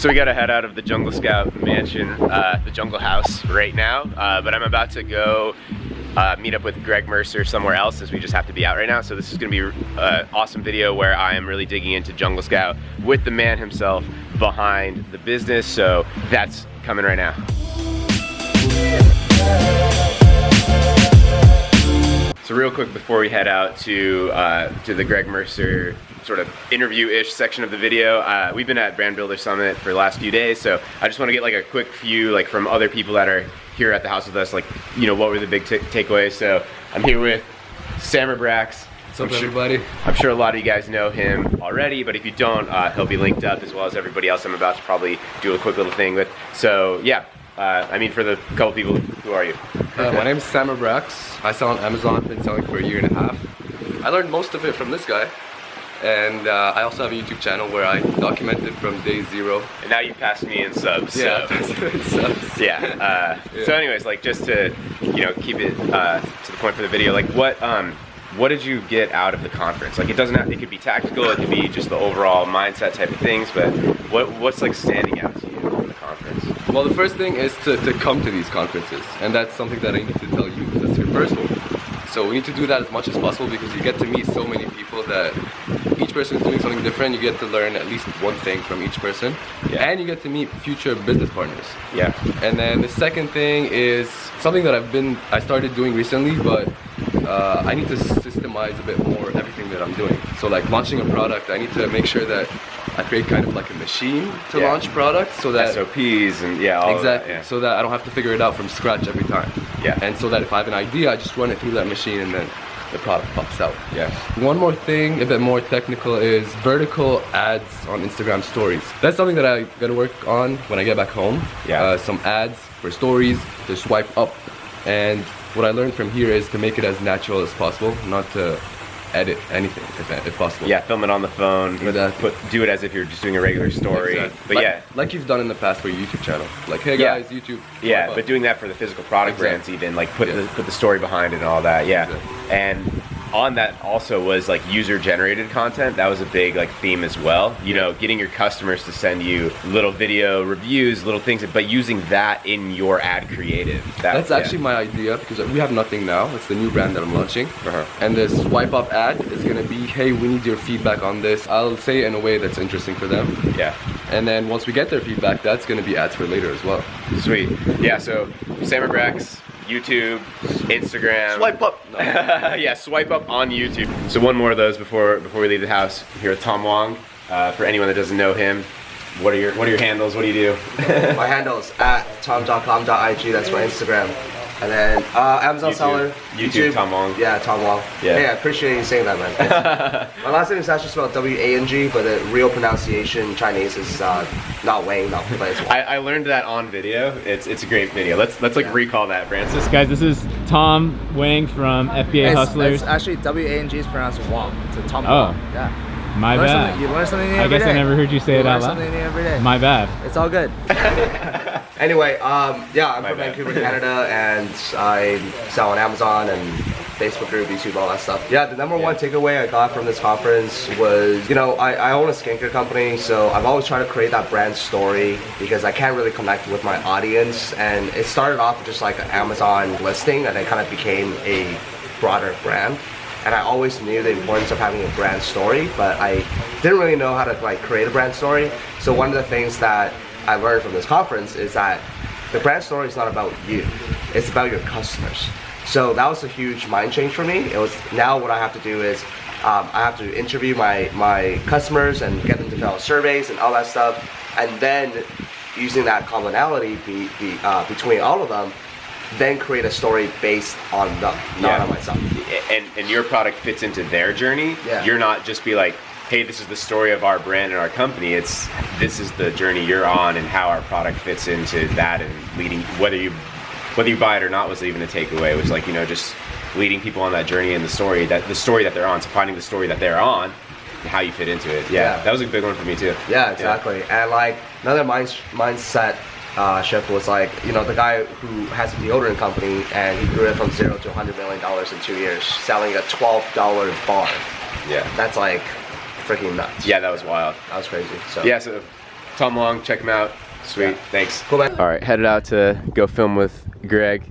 So we gotta head out of the Jungle Scout mansion, the Jungle House right now, but I'm about to go meet up with Greg Mercer somewhere else, as we just have to be out right now. So this is gonna be an awesome video where I am really digging into Jungle Scout with the man himself behind the business. So that's coming right now. So real quick before we head out to the Greg Mercer sort of interview-ish section of the video, we've been at Brand Builder Summit for the last few days, so I just want to get like a quick few like from other people that are here at the house with us, like, you know, what were the big takeaways. So I'm here with Sammer Brax. What's up, everybody? I'm sure a lot of you guys know him already, but if you don't, he'll be linked up, as well as everybody else I'm about to probably do a quick little thing with. So yeah, I mean, for the couple people, who are you? My name is Sammer Brax. I sell on Amazon, been selling for 1.5 years. I learned most of it from this guy. And I also have a YouTube channel where I documented from day 0. And now you passed me in subs. Yeah, so. Yeah. So anyways, like, just to, you know, keep it to the point for the video, like, what did you get out of the conference? Like, it doesn't have, it could be tactical, it could be just the overall mindset type of things, but what's like standing out to you in the conference? Well, the first thing is to come to these conferences, and that's something that I need to tell you, because that's your first one. So we need to do that as much as possible, because you get to meet so many people that each person is doing something different. You get to learn at least one thing from each person, and you get to meet future business partners. Yeah. And then the second thing is something that I started doing recently, but I need to systemize a bit more everything that I'm doing. So like launching a product, I need to make sure that I create kind of like a machine to launch products, so that SOPs and all exactly, of that, so that I don't have to figure it out from scratch every time. Yeah. And so that if I have an idea, I just run it through that machine and then the product pops out. Yeah. One more thing, a bit more technical, is vertical ads on Instagram stories. That's something that I gotta work on when I get back home. Yeah. Some ads for stories to swipe up, and what I learned from here is to make it as natural as possible, not to edit anything if possible. Yeah, film it on the phone, do it as if you're just doing a regular story. Exactly. But like you've done in the past for your YouTube channel. Like, hey guys, YouTube. Yeah, but doing that for the physical product brands, even like put the story behind it and all that. Yeah. Exactly. And on that also was like user generated content. That was a big like theme as well. You know, getting your customers to send you little video reviews, little things, but using that in your ad creative. That's actually my idea, because we have nothing now. It's the new brand that I'm launching. And this swipe up ad is gonna be, hey, we need your feedback on this. I'll say it in a way that's interesting for them. Yeah. And then once we get their feedback, that's gonna be ads for later as well. Sweet. Yeah, so Sammer Brax, YouTube, Instagram. Swipe up. No. Yeah, swipe up on YouTube. So one more of those before we leave the house. Here with Tom Wong. For anyone that doesn't know him, what are your handles? What do you do? My handle's at tom.com.ig. That's my Instagram. And then Amazon seller. YouTube, Tom Wong. Yeah, Tom Wong. Yeah. Hey, I appreciate you saying that, man. My last name is actually spelled W-A-N-G, but the real pronunciation Chinese is not Wang, but it's Wang. I learned that on video. It's a great video. Let's like recall that, Francis. Guys, this is Tom Wang from FBA Hustlers. It's actually W-A-N-G is pronounced Wong. It's a Tom Wong. Yeah. My bad. You learn something new every day. I guess I never heard you say it out loud. You learn something new every day. My bad. It's all good. Anyway, yeah, I'm from Vancouver, Canada, and I sell on Amazon and Facebook group, YouTube, all that stuff. Yeah, the number one takeaway I got from this conference was, you know, I own a skincare company, so I've always tried to create that brand story because I can't really connect with my audience, and it started off with just like an Amazon listing, and it kind of became a broader brand. And I always knew the importance of having a brand story, but I didn't really know how to like create a brand story. So one of the things that I learned from this conference is that the brand story is not about you, it's about your customers. So that was a huge mind change for me. It was, now what I have to do is I have to interview my customers and get them to fill out surveys and all that stuff, and then using that commonality between all of them, then create a story based on them, not on myself. And your product fits into their journey. Yeah. You're not just be like, hey, this is the story of our brand and our company. This is the journey you're on and how our product fits into that, and leading, whether you buy it or not was even a takeaway. It was like, you know, just leading people on that journey and the story that they're on. So finding the story that they're on and how you fit into it. Yeah. That was a big one for me too. Yeah, exactly. Yeah. And like another mindset shift was like, you know, the guy who has a deodorant company and he grew it from 0 to $100 million in 2 years, selling a $12 bar. Yeah. That's like freaking nuts. Yeah, that was wild. That was crazy. So yeah, so Come along, check them out. Sweet, thanks. Cool, man. All right, headed out to go film with Greg.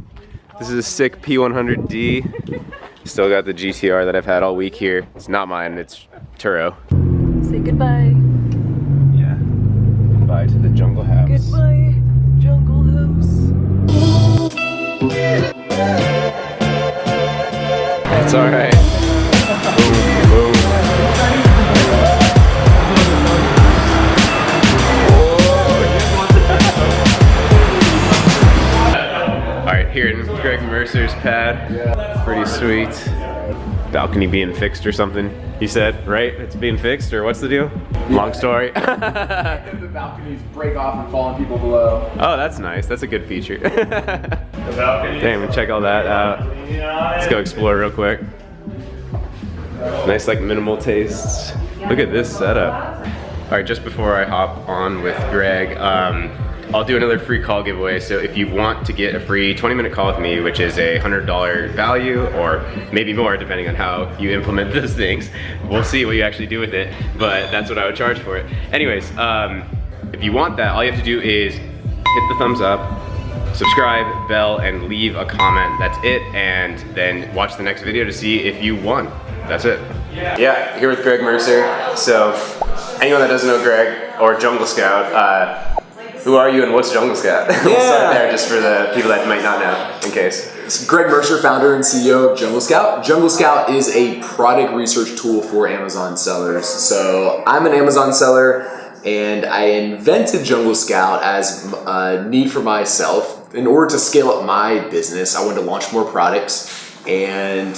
This is a sick P100D. Still got the GTR that I've had all week here. It's not mine, it's Turo. Say goodbye. Yeah. Goodbye to the jungle house. Goodbye, jungle house. It's all right. Boom, boom. All right, here in Greg Mercer's pad. Yeah. Pretty sweet. Balcony being fixed or something, he said, right? It's being fixed, or what's the deal? Long story. The balconies break off and fall on people below. Oh, that's nice. That's a good feature. Damn, we'll check all that out. Let's go explore real quick. Nice, like, minimal tastes. Look at this setup. All right, just before I hop on with Greg, I'll do another free call giveaway. So if you want to get a free 20-minute call with me, which is a $100 value, or maybe more depending on how you implement those things, we'll see what you actually do with it, but that's what I would charge for it. Anyways, if you want that, all you have to do is hit the thumbs up, subscribe, bell, and leave a comment. That's it, and then watch the next video to see if you won. That's it. Yeah, here with Greg Mercer. So anyone that doesn't know Greg or Jungle Scout, who are you and what's Jungle Scout? We'll start there just for the people that might not know, in case. It's Greg Mercer, founder and CEO of Jungle Scout. Jungle Scout is a product research tool for Amazon sellers. So I'm an Amazon seller, and I invented Jungle Scout as a need for myself. In order to scale up my business, I wanted to launch more products, and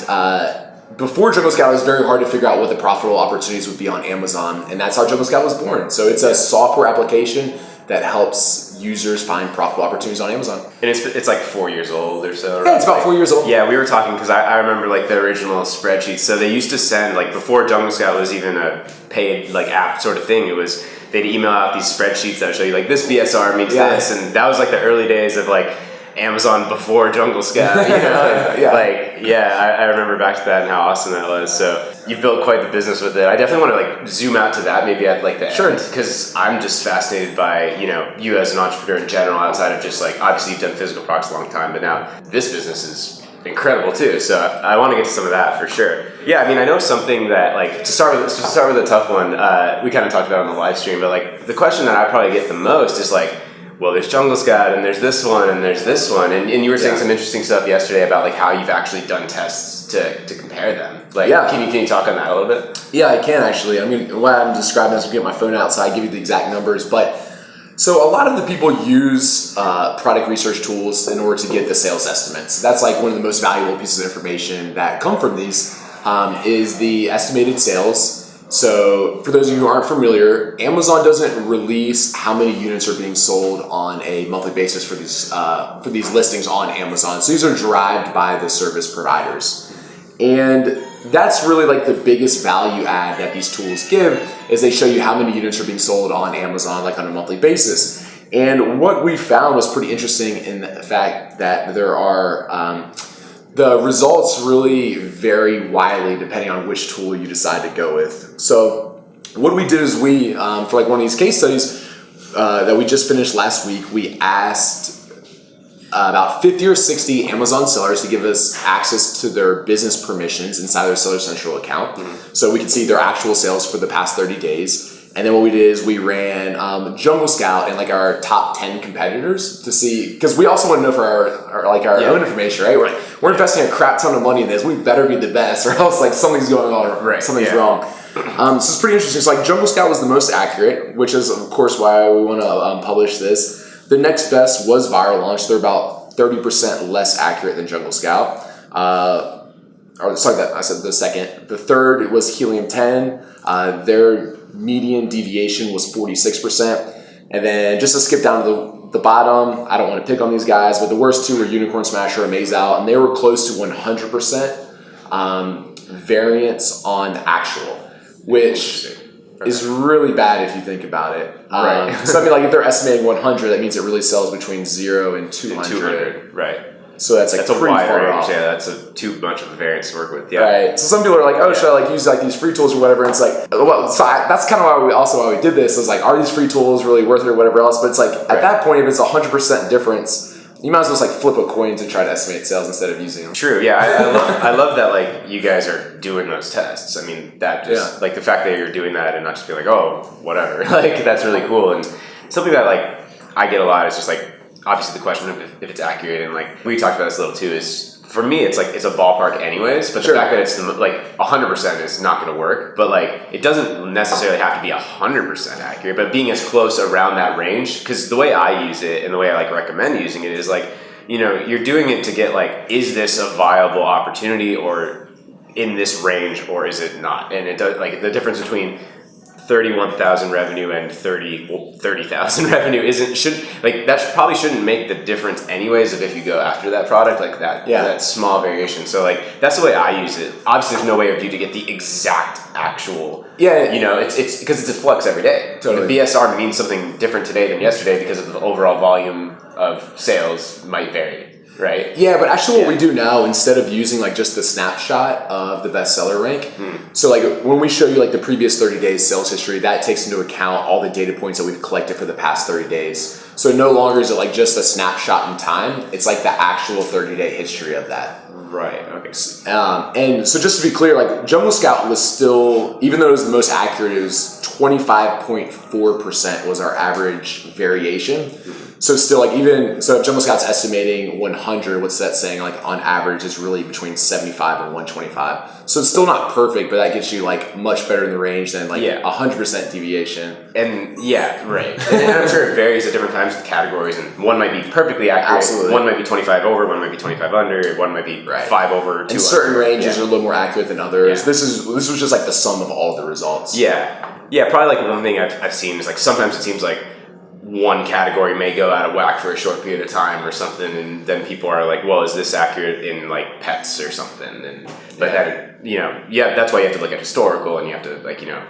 before Jungle Scout, it was very hard to figure out what the profitable opportunities would be on Amazon, and that's how Jungle Scout was born. So it's a software application that helps users find profitable opportunities on Amazon. And it's like 4 years old or so. Yeah, it's about 4 years old. Yeah, we were talking because I remember like the original spreadsheets. So they used to send, like, before Jungle Scout was even a paid like app sort of thing, it was they'd email out these spreadsheets that would show you like this BSR means this, and that was like the early days of like Amazon before Jungle Scout, you know? I remember back to that and how awesome that was. So you've built quite the business with it. I definitely want to like zoom out to that maybe at like the end, because I'm just fascinated by, you know, you as an entrepreneur in general, outside of just like, obviously you've done physical products a long time, but now this business is incredible too. So I want to get to some of that for sure. Yeah, I mean, I know something that, like, to start with a tough one, we kind of talked about it on the live stream, but like the question that I probably get the most is like, well, there's Jungle Scout and there's this one and there's this one, and you were saying some interesting stuff yesterday about like how you've actually done tests to compare them. Like, can you talk on that a little bit? Yeah, I can actually. I mean, what I'm describing is, I'll get my phone out so I give you the exact numbers. But so a lot of the people use product research tools in order to get the sales estimates. That's like one of the most valuable pieces of information that come from these is the estimated sales. So for those of you who aren't familiar, Amazon doesn't release how many units are being sold on a monthly basis for these listings on Amazon. So these are derived by the service providers. And that's really like the biggest value add that these tools give, is they show you how many units are being sold on Amazon, like on a monthly basis. And what we found was pretty interesting in the fact that there are the results really vary widely depending on which tool you decide to go with. So what we did is we, for like one of these case studies that we just finished last week, we asked about 50 or 60 Amazon sellers to give us access to their business permissions inside their Seller Central account. So we could see their actual sales for the past 30 days. And then what we did is we ran Jungle Scout and like our top 10 competitors to see, because we also want to know for our own information, right? We're investing a crap ton of money in this. We better be the best, or else like something's going on, something's wrong. So it's pretty interesting. So like Jungle Scout was the most accurate, which is of course why we want to publish this. The next best was Viral Launch. They're about 30% less accurate than Jungle Scout. I said the second. The third was Helium 10. Their median deviation was 46%. And then just to skip down to the bottom, I don't want to pick on these guys, but the worst two were Unicorn Smasher and Maze Out, and they were close to 100% variance on actual, which is really bad if you think about it. So I mean, like if they're estimating 100, that means it really sells between 0 and 200. Right. So that's like That's a pretty wide far range. off. Yeah, that's too much of a variance to work with. Yeah. Right. So some people are like, oh, should I like use like these free tools or whatever? And it's like, well, so that's kind of why we did this. Is like, are these free tools really worth it or whatever else? But it's like at that point, if it's 100% difference, you might as well just like flip a coin to try to estimate sales instead of using them. True. Yeah, I love that. Like you guys are doing those tests. I mean, that just like the fact that you're doing that and not just be like, oh, whatever. Like that's really cool. And something that like I get a lot is just like obviously the question of if it's accurate, and like we talked about this a little too, is for me it's like it's a ballpark anyways, but the fact that it's like 100% is not going to work, but like it doesn't necessarily have to be 100% accurate, but being as close around that range, because the way I use it and the way I like recommend using it is like, you know, you're doing it to get like, is this a viable opportunity or in this range or is it not? And it does, like the difference between 31,000 revenue and 30,000 revenue probably shouldn't make the difference anyways if you go after that product like that. That small variation. So like that's the way I use it. Obviously there's no way of you to get the exact actual you know, it's because it's a flux every day. Totally. The BSR means something different today than yesterday because of the overall volume of sales might vary. Right. Yeah, but actually what we do now, instead of using like just the snapshot of the bestseller rank, so like when we show you like the previous 30 days sales history, that takes into account all the data points that we've collected for the past 30 days. So no longer is it like just a snapshot in time, it's like the actual 30-day history of that. Right, okay. And so just to be clear, like Jungle Scout was still, even though it was the most accurate, it was 25.4% was our average variation. So still like so if Jungle Scout's estimating 100, what's that saying? Like on average is really between 75 and 125. So it's still not perfect, but that gets you like much better in the range than like 100% deviation. And right. And I'm sure it varies at different times with categories, and one might be perfectly accurate. Absolutely. One might be 25 over, one might be 25 under, one might be 5 over, 2 and certain under. ranges are a little more accurate than others. This was just like the sum of all the results. Yeah, probably like one thing I've seen is like sometimes it seems like one category may go out of whack for a short period of time or something, and then people are like, well, is this accurate in like pets or something? And that, you know, that's why you have to look at historical, and you have to like, you know,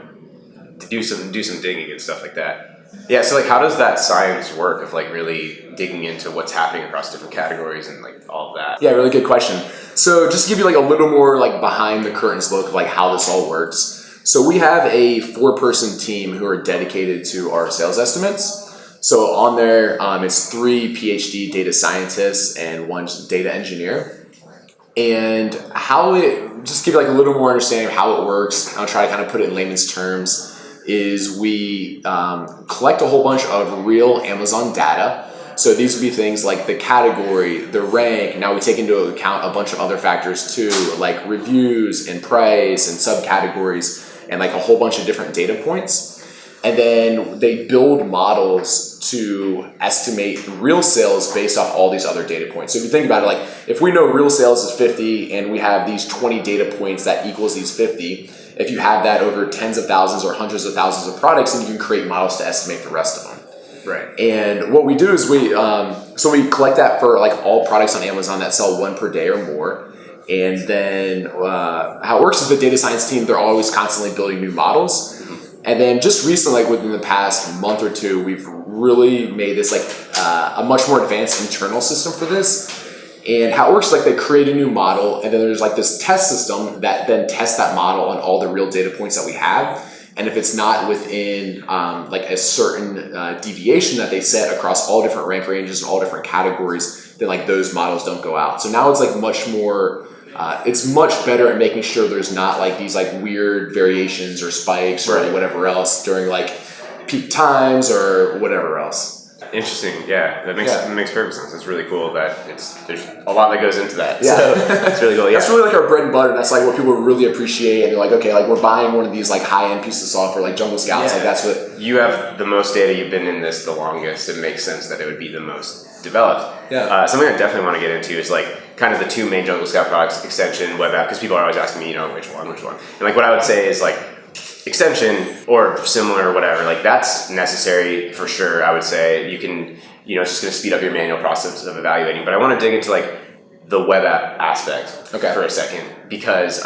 to do some digging and stuff like that. Yeah, so like how does that science work of like really digging into what's happening across different categories and like all of that? Yeah, really good question. So just to give you like a little more like behind the curtains look of like how this all works. So we have a 4-person team who are dedicated to our sales estimates. So on there, it's 3 PhD data scientists and 1 data engineer. And just give you like a little more understanding of how it works, I'll try to kind of put it in layman's terms, is we collect a whole bunch of real Amazon data. So these would be things like the category, the rank. Now we take into account a bunch of other factors too, like reviews and price and subcategories and like a whole bunch of different data points. And then they build models to estimate real sales based off all these other data points. So if you think about it, like if we know real sales is 50 and we have these 20 data points that equals these 50, if you have that over tens of thousands or hundreds of thousands of products, then you can create models to estimate the rest of them. Right. And what we do is we collect that for like all products on Amazon that sell 1 per day or more. And then how it works is the data science team, they're always constantly building new models. And then just recently, like within the past month or two, we've really made this like a much more advanced internal system for this. And how it works is like they create a new model, and then there's like this test system that then tests that model on all the real data points that we have. And if it's not within like a certain deviation that they set across all different rank ranges and all different categories, then like those models don't go out. So now it's like much more. It's much better at making sure there's not like these like weird variations or spikes or whatever else during like peak times or whatever else. Interesting. Yeah, that makes perfect sense. It's really cool that there's a lot that goes into that. Yeah, so it's really cool. Yeah, that's really like our bread and butter. That's like what people really appreciate, and they're like, okay, like we're buying one of these like high end pieces of software like Jungle Scouts. Like that's what you have the most data. You've been in this the longest. It makes sense that it would be the most developed. Yeah. Something I definitely want to get into is like kind of the 2 main Jungle Scout products: Extension, Web App. Because people are always asking me, you know, which one, and like what I would say is like Extension or similar or whatever. Like that's necessary for sure. I would say you can. You know, it's just going to speed up your manual process of evaluating. But I want to dig into like the web app aspect for a second, because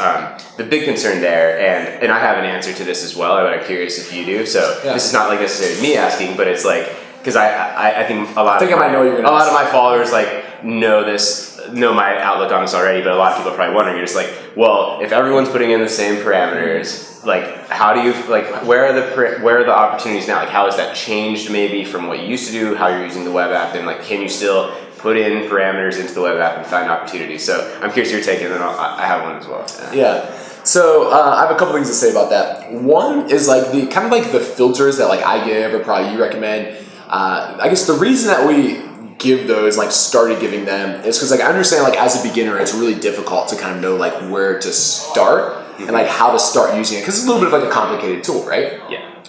the big concern there, and I have an answer to this as well, but I'm curious if you do. So this is not like necessarily me asking, but it's like, because I think a lot of my followers like know this know my outlook on this already, but a lot of people are probably wondering. You're just like, well, if everyone's putting in the same parameters, like, how do you like? Where are the opportunities now? Like, how has that changed maybe from what you used to do? How you're using the web app, and like, can you still put in parameters into the web app and find opportunities? So I'm curious your take, and then I have one as well. Yeah. So I have a couple things to say about that. One is like the kind of like the filters that like I give or probably you recommend. I guess the reason that we give those, like started giving them, is because like I understand like as a beginner it's really difficult to kind of know like where to start and like how to start using it, because it's a little bit of like a complicated tool, right? Yeah.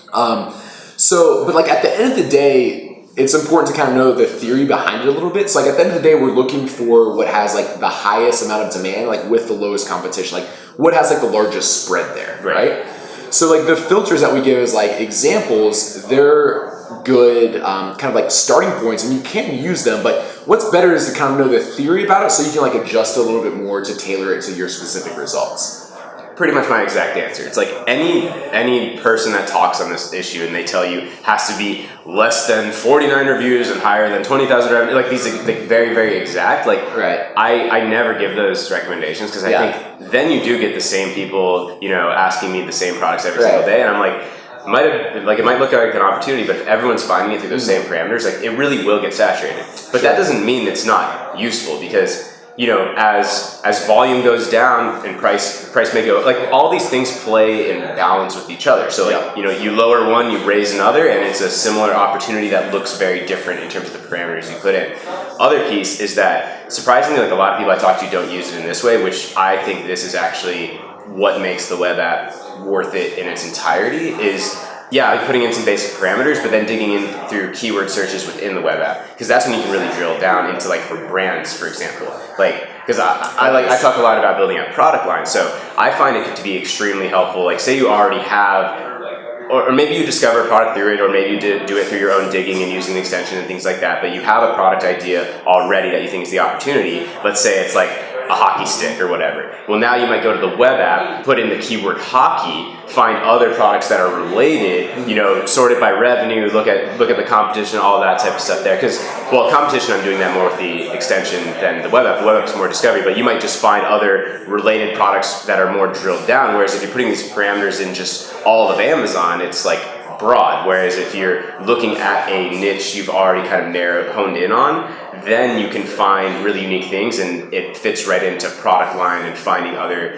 So but like at the end of the day, it's important to kind of know the theory behind it a little bit. So like at the end of the day, we're looking for what has like the highest amount of demand, like with the lowest competition, like what has like the largest spread there, right? So like the filters that we give as like examples, they're good kind of like starting points, and you can use them, but what's better is to kind of know the theory about it so you can like adjust it a little bit more to tailor it to your specific results. Pretty much my exact answer. It's like any person that talks on this issue and they tell you has to be less than 49 reviews and higher than 20,000 revenue, like these like very, very exact. Like I never give those recommendations, because I think then you do get the same people, you know, asking me the same products every single day, and I'm like, it might look like an opportunity, but if everyone's finding it through those same parameters, like it really will get saturated. But that doesn't mean it's not useful, because you know, as volume goes down and price may go, like all these things play in balance with each other. So like, you know, you lower one, you raise another, and it's a similar opportunity that looks very different in terms of the parameters you put in. Other piece is that surprisingly, like a lot of people I talk to don't use it in this way, which I think this is actually what makes the web app worth it in its entirety. Is putting in some basic parameters, but then digging in through keyword searches within the web app, because that's when you can really drill down into like for brands, for example. Like, because I talk a lot about building a product line, so I find it to be extremely helpful. Like, say you already have, or maybe you discover a product through it, or maybe you do it through your own digging and using the extension and things like that, but you have a product idea already that you think is the opportunity. Let's say it's like a hockey stick or whatever. Well, now you might go to the web app, put in the keyword hockey, find other products that are related, you know, sorted by revenue, look at the competition, all that type of stuff there. Because, well, competition, I'm doing that more with the extension than the web app. The web app is more discovery, but you might just find other related products that are more drilled down. Whereas if you're putting these parameters in just all of Amazon, it's like broad. Whereas if you're looking at a niche you've already kind of honed in on, then you can find really unique things, and it fits right into product line and finding other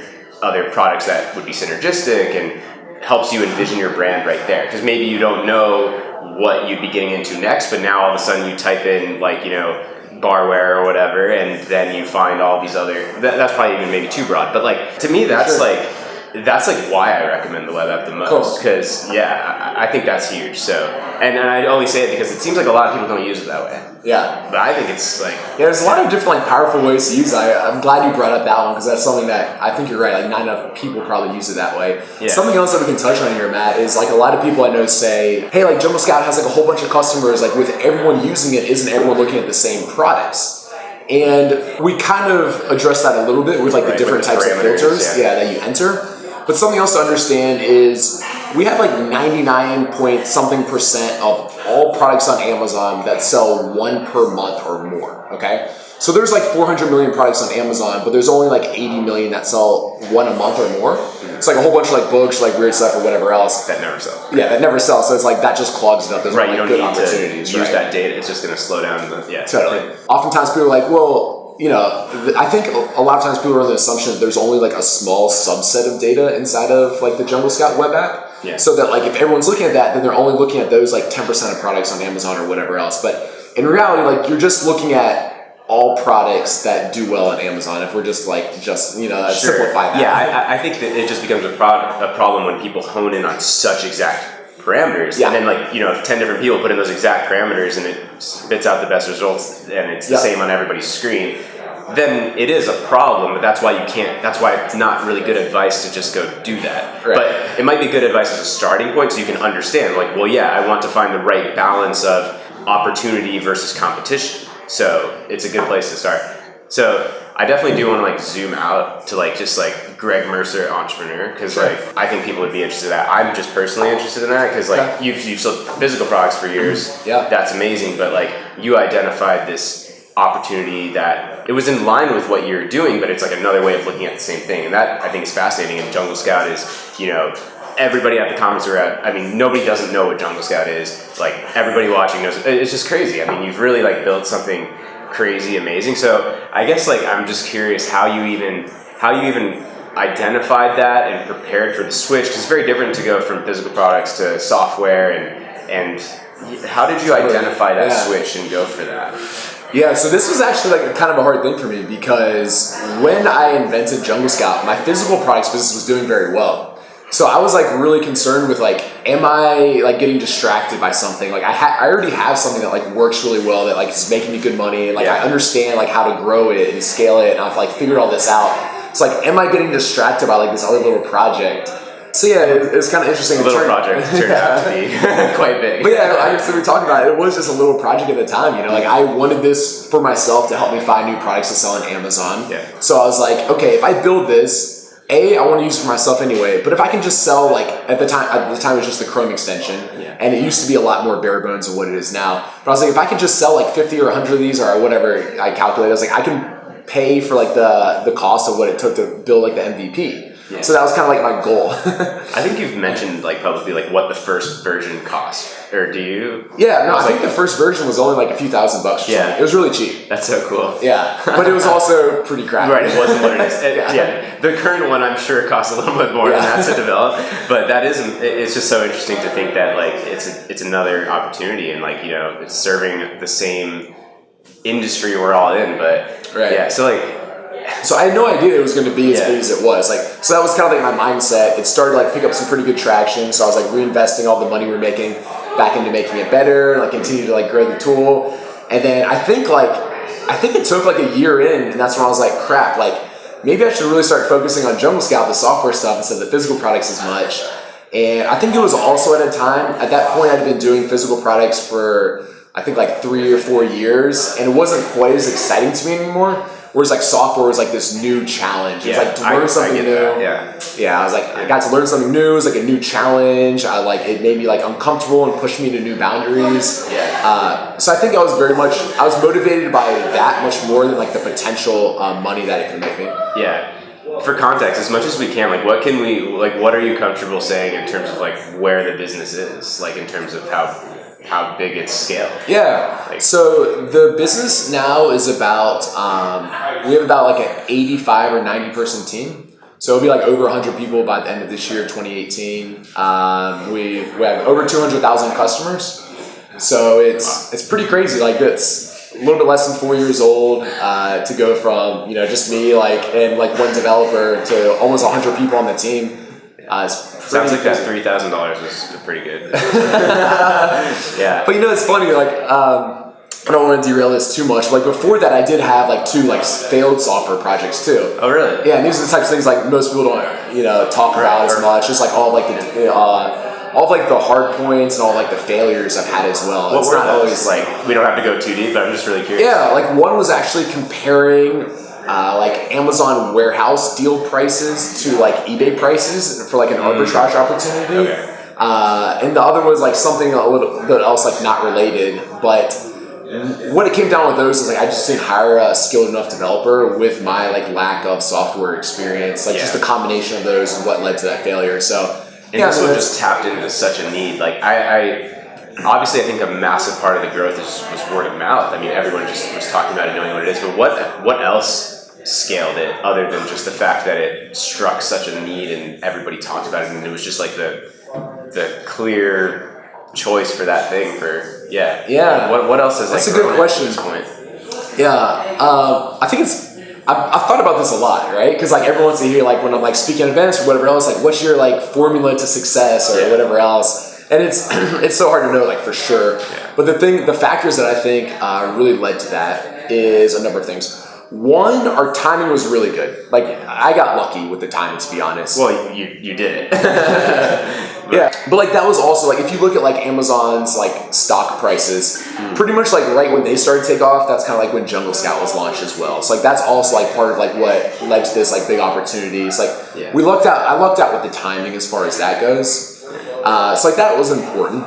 products that would be synergistic, and helps you envision your brand right there. Because maybe you don't know what you'd be getting into next, but now all of a sudden you type in like, you know, barware or whatever, and then you find all these other, that's probably even maybe too broad, but like to me that's like why I recommend the web app the most, because I think that's huge. So and I only say it because it seems like a lot of people don't use it that way. But I think it's like there's a lot of different like powerful ways to use it. I'm glad you brought up that one, because that's something that I think you're right, like not enough people probably use it that way. Something else that we can touch on here, Matt, is like a lot of people I know say, hey, like Jungle Scout has like a whole bunch of customers, like with everyone using it, isn't everyone looking at the same products? And we kind of address that a little bit with like the different types of filters that you enter. But something else to understand is we have like 99% of all products on Amazon that sell one per month or more, okay? So there's like 400 million products on Amazon, but there's only like 80 million that sell one a month or more. It's like a whole bunch of like books, like weird stuff or whatever else. That never sell. That never sells. So it's like that just clogs it up. There's you like don't good need opportunities. to use that data. It's just going to slow down. Totally. Oftentimes people are like, well, you know, I think a lot of times people are under the assumption that there's only like a small subset of data inside of like the Jungle Scout web app. So that like if everyone's looking at that, then they're only looking at those like 10% of products on Amazon or whatever else. But in reality, like you're just looking at all products that do well on Amazon. If we're just simplify that. I think that it just becomes a problem when people hone in on such exact parameters. And then like, you know, if 10 different people put in those exact parameters and it spits out the best results and it's the same on everybody's screen, then it is a problem, but that's why it's not really good advice to just go do that. But it might be good advice as a starting point, so you can understand, like, well, I want to find the right balance of opportunity versus competition. So it's a good place to start. So I definitely do want to like zoom out to like just like Greg Mercer entrepreneur, because like I think people would be interested in that. I'm just personally interested in that because like you've sold physical products for years. That's amazing, but like you identified this opportunity that it was in line with what you're doing, but it's like another way of looking at the same thing, and that I think is fascinating. And Jungle Scout is, everybody at the comments are at. I mean, nobody doesn't know what Jungle Scout is. Like everybody watching knows. It's just crazy. I mean, you've really like built something crazy, amazing. So I guess like I'm just curious how you even identified that and prepared for the switch, because it's very different to go from physical products to software, and how did you identify that switch and go for that? Yeah, so this was actually like kind of a hard thing for me, because when I invented Jungle Scout, my physical products business was doing very well. So I was like really concerned with like, am I like getting distracted by something? Like I already have something that like works really well, that like is making me good money, and like I understand like how to grow it and scale it, and I've like figured all this out. It's like, am I getting distracted by like this other little project? So yeah, it was kind of interesting. A little project turned out to be quite big. But yeah, I guess we were talking about it. It was just a little project at the time. Like I wanted this for myself to help me find new products to sell on Amazon. Yeah. So I was like, okay, if I build this, I want to use it for myself anyway. But if I can just sell, like at the time it was just the Chrome extension, and it used to be a lot more bare bones than what it is now. But I was like, if I could just sell like 50 or 100 of these or whatever I calculated, I was like, I can pay for like the cost of what it took to build like the MVP. Yeah. So that was kind of like my goal. I think you've mentioned like publicly like what the first version cost, or do you? Yeah, no, I think the first version was only like a few $1,000 or something. It was really cheap. That's so cool. Yeah, but it was also pretty crappy. Right, it wasn't what it is. The current one I'm sure costs a little bit more than that to develop, but that isn't. It's just so interesting to think that like it's another opportunity, and like it's serving the same industry we're all in, but so I had no idea it was going to be as big as it was. Like, so that was kind of like my mindset. It started to like pick up some pretty good traction. So I was like reinvesting all the money we're making back into making it better, like continue to like grow the tool. And then I think it took like a year in, and that's when I was like, crap, like maybe I should really start focusing on Jungle Scout, the software stuff, instead of the physical products as much. And I think it was also at that point I'd been doing physical products for I think like 3 or 4 years, and it wasn't quite as exciting to me anymore. Whereas like software was like this new challenge. It was like to learn something new. I was like, I got to learn something new. It was like a new challenge. It made me like uncomfortable and pushed me to new boundaries. So I think I was motivated by that much more than like the potential money that it could make me. Yeah. For context, as much as we can, like what are you comfortable saying in terms of like where the business is, like in terms of how big it's scaled? So the business now is about we have about like an 85 or 90 person team. So it'll be like over 100 people by the end of this year, 2018. We have over 200,000 customers. So it's pretty crazy. Like it's a little bit less than 4 years old to go from just me and one developer to almost 100 people on the team. Sounds like that $3,000 was pretty good. But it's funny. Like I don't want to derail this too much. Like before that, I did have like 2 like failed software projects too. Oh really? Yeah, and these are the types of things like most people don't talk about as much. Just like all of like the hard points and all like the failures I've had as well. What were those? Like we don't have to go too deep, but I'm just really curious. Yeah, like one was actually comparing like Amazon warehouse deal prices to like eBay prices for like an arbitrage opportunity. Okay. And the other was like something a little bit else, like not related, but what it came down with those is like I just didn't hire a skilled enough developer with my like lack of software experience. Like just the combination of those is what led to that failure. So this one just tapped into such a need. Like I obviously I think a massive part of the growth was word of mouth. I mean everyone just was talking about it, knowing what it is. But what else scaled it other than just the fact that it struck such a need and everybody talked about it, and it was just like the clear choice for that thing what else is that's a good question at this point? I think I've thought about this a lot, right? Because like everyone wants to hear like when I'm like speaking at events or whatever else, like what's your like formula to success or whatever else, and it's so hard to know like for sure. But the factors that I think really led to that is a number of things. One, our timing was really good. Like I got lucky with the timing, to be honest. Well, you did it. But like that was also like if you look at like Amazon's like stock prices, pretty much like right when they started to take off, that's kind of like when Jungle Scout was launched as well. So like that's also like part of like what led to this like big opportunities. Like I lucked out with the timing as far as that goes. So like that was important.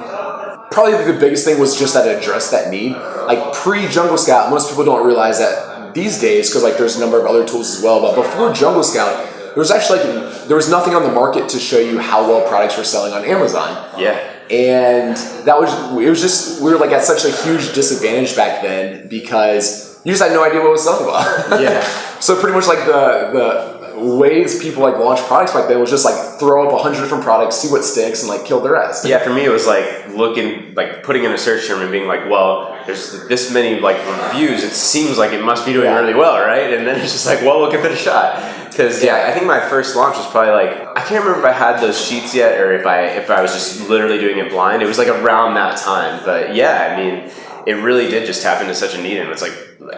Probably the biggest thing was just that it addressed that need. Like pre Jungle Scout, most people don't realize that these days, because like there's a number of other tools as well, but before Jungle Scout, there was actually there was nothing on the market to show you how well products were selling on Amazon. Yeah. And we were like at such a huge disadvantage back then because you just had no idea what was selling well. Yeah. So pretty much like the ways people like launched products back then was just like throw up 100 different products, see what sticks, and like kill the rest. Yeah, for me it was like putting in a search term and being like, well, there's this many like reviews, it seems like it must be doing really well, right? And then it's just like, well, we'll give it a shot. Because I think my first launch was probably like, I can't remember if I had those sheets yet or if I was just literally doing it blind. It was like around that time. But yeah, I mean, it really did just tap into such a need, and it's like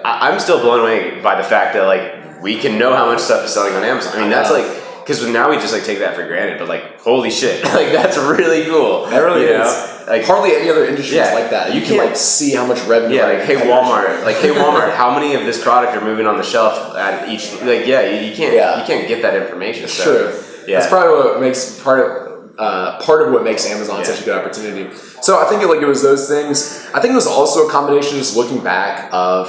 I'm still blown away by the fact that like we can know how much stuff is selling on Amazon. I mean, that's like, because now we just like take that for granted, but like holy shit, like that's really cool. That really is. Like hardly any other industry is like that. You can like see how much revenue. Yeah, like hey Walmart, how many of this product are moving on the shelf at each? Like you can't get that information. So, true. Yeah, that's probably what makes part of what makes Amazon such a good opportunity. So I think it was those things. I think it was also a combination, just looking back, of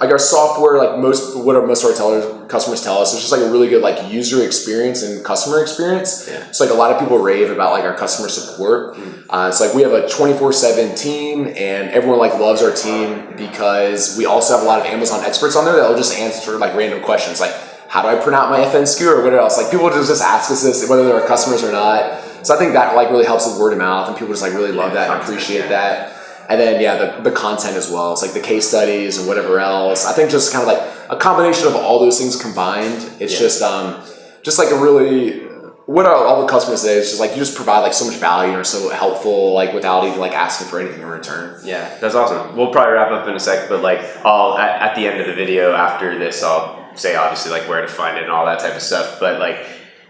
like our software, like most of our customers tell us, it's just like a really good like user experience and customer experience. Yeah. So like a lot of people rave about like our customer support. It's like we have a 24/7 team, and everyone like loves our team because we also have a lot of Amazon experts on there that will just answer like random questions like, how do I print out my FNSKU or whatever else? Like people just ask us this, whether they're customers or not. So I think that like really helps with word of mouth, and people just like really love that and appreciate that. And then the content as well. It's like the case studies and whatever else. I think just kind of like a combination of all those things combined. It's just like a really, what all the customers say is just like you just provide like so much value and are so helpful, like without even like asking for anything in return. Yeah, that's awesome. We'll probably wrap up in a sec, but like at the end of the video after this, I'll say obviously like where to find it and all that type of stuff. But like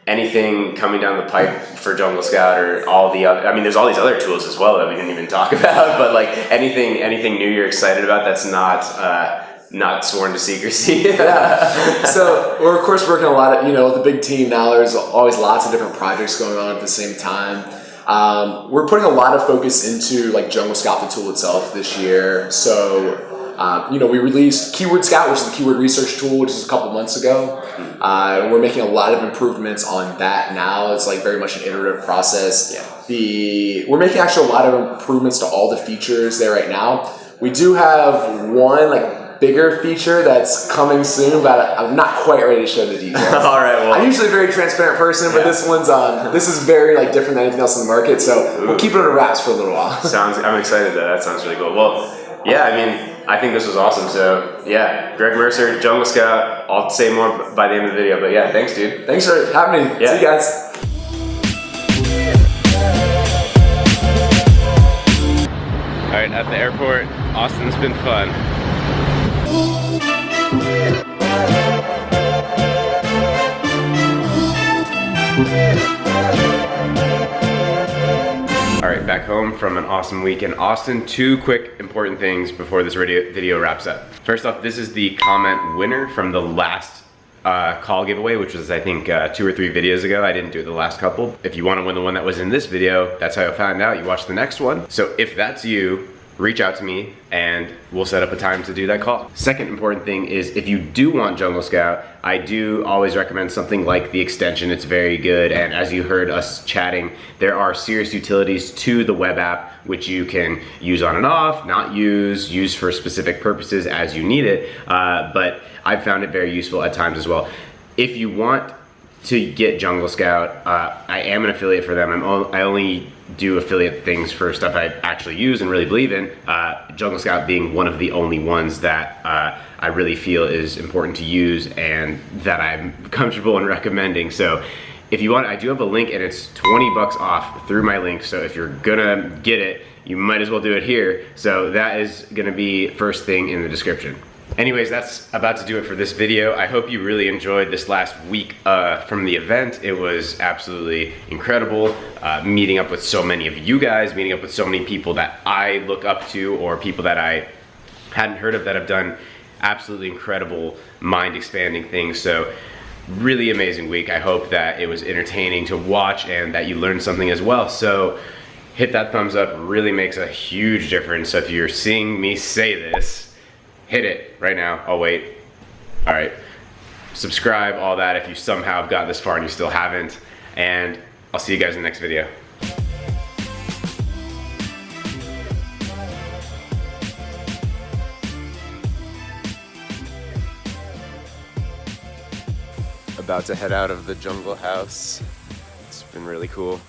anything coming down the pipe for Jungle Scout or all the other, I mean, there's all these other tools as well that we didn't even talk about, but like anything new you're excited about that's not sworn to secrecy. Yeah. So we're of course working a lot of, with the big team now, there's always lots of different projects going on at the same time. We're putting a lot of focus into like Jungle Scout, the tool itself, this year. So we released Keyword Scout, which is the keyword research tool, which is a couple months ago. We're making a lot of improvements on that now. It's like very much an iterative process. Yeah. We're making actually a lot of improvements to all the features there right now. We do have one like bigger feature that's coming soon, but I'm not quite ready to show the details. All right. Well, I'm usually a very transparent person, but this one's this is very like different than anything else in the market. So we'll keep it under wraps for a little while. I'm excited though. That sounds really cool. Well, yeah, I mean, I think this was awesome. So yeah, Greg Mercer, Jungle Scout. I'll say more by the end of the video, but yeah, thanks, dude. Thanks for having me. Yeah. See you guys. All right, at the airport, Austin's been fun. All right, back home from an awesome week in Austin. Two quick important things before this video wraps up. First off, this is the comment winner from the last call giveaway, which was I think 2 or 3 videos ago. I didn't do the last couple. If you want to win the one that was in this video, that's how you'll find out. You watch the next one. So if that's you, reach out to me and we'll set up a time to do that call. Second important thing is if you do want Jungle Scout, I do always recommend something like the extension. It's very good, and as you heard us chatting, there are serious utilities to the web app which you can use on and off, not use for specific purposes as you need it, but I've found it very useful at times as well. If you want to get Jungle Scout, I am an affiliate for them. I only do affiliate things for stuff I actually use and really believe in, Jungle Scout being one of the only ones that I really feel is important to use and that I'm comfortable in recommending. So if you want, I do have a link and it's 20 bucks off through my link. So if you're gonna get it, you might as well do it here. So that is gonna be first thing in the description. Anyways, that's about to do it for this video. I hope you really enjoyed this last week from the event. It was absolutely incredible, meeting up with so many of you guys, meeting up with so many people that I look up to or people that I hadn't heard of that have done absolutely incredible, mind-expanding things. So really amazing week. I hope that it was entertaining to watch and that you learned something as well. So hit that thumbs up, really makes a huge difference. So if you're seeing me say this, hit it right now. I'll wait. All right, subscribe, all that if you somehow have got this far and you still haven't. And I'll see you guys in the next video. About to head out of the jungle house. It's been really cool.